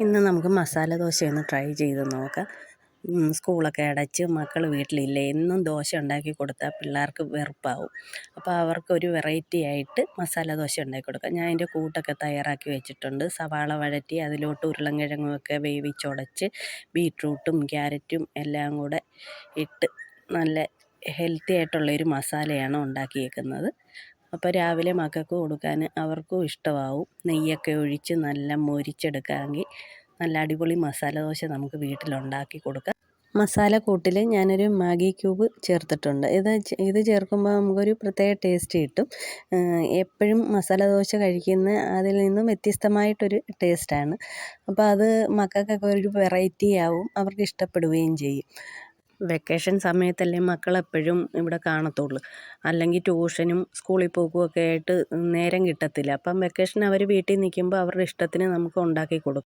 ഇന്ന് നമുക്ക് മസാല ദോശ ഒന്ന് ട്രൈ ചെയ്ത് നോക്കാം. സ്കൂളൊക്കെ അടച്ച് മക്കൾ വീട്ടിലില്ലേ, എന്നും ദോശ ഉണ്ടാക്കി കൊടുത്താൽ പിള്ളേർക്ക് വെറുപ്പാവും. അപ്പോൾ അവർക്കൊരു വെറൈറ്റി ആയിട്ട് മസാല ദോശ ഉണ്ടാക്കി കൊടുക്കാം. ഞാൻ അതിൻ്റെ കൂട്ടൊക്കെ തയ്യാറാക്കി വെച്ചിട്ടുണ്ട്. സവാള വഴറ്റി അതിലോട്ട് ഉരുളൻകിഴങ്ങുമൊക്കെ വേവിച്ചുടച്ച് ബീട്രൂട്ടും ക്യാരറ്റും എല്ലാം കൂടെ ഇട്ട് നല്ല ഹെൽത്തി ആയിട്ടുള്ളൊരു മസാലയാണ് ഉണ്ടാക്കിയേക്കുന്നത്. അപ്പോൾ രാവിലെ മക്കൾക്ക് കൊടുക്കാൻ അവർക്കും ഇഷ്ടമാവും. നെയ്യൊക്കെ ഒഴിച്ച് നല്ല മൊരിച്ചെടുക്കാമെങ്കിൽ നല്ല അടിപൊളി മസാല ദോശ നമുക്ക് വീട്ടിലുണ്ടാക്കി കൊടുക്കാം. മസാലക്കൂട്ടിൽ ഞാനൊരു മാഗി ക്യൂബ് ചേർത്തിട്ടുണ്ട്. ഇത് ചേർക്കുമ്പോൾ നമുക്കൊരു പ്രത്യേക ടേസ്റ്റ് കിട്ടും. എപ്പോഴും മസാല ദോശ കഴിക്കുന്ന അതിൽ നിന്നും വ്യത്യസ്തമായിട്ടൊരു ടേസ്റ്റാണ്. അപ്പോൾ അത് മക്കൾക്കൊക്കെ ഒരു വെറൈറ്റി ആവും, അവർക്ക് ഇഷ്ടപ്പെടുകയും ചെയ്യും. വെക്കേഷൻ സമയത്തല്ലേ മക്കളെപ്പോഴും ഇവിടെ കാണത്തുള്ളൂ. അല്ലെങ്കിൽ ട്യൂഷനും സ്കൂളിൽ പോകുകയൊക്കെ ആയിട്ട് നേരം കിട്ടത്തില്ല. അപ്പം വെക്കേഷൻ അവർ വീട്ടിൽ നിൽക്കുമ്പോൾ അവരുടെ ഇഷ്ടത്തിന് നമുക്ക് ഉണ്ടാക്കി കൊടുക്കാം.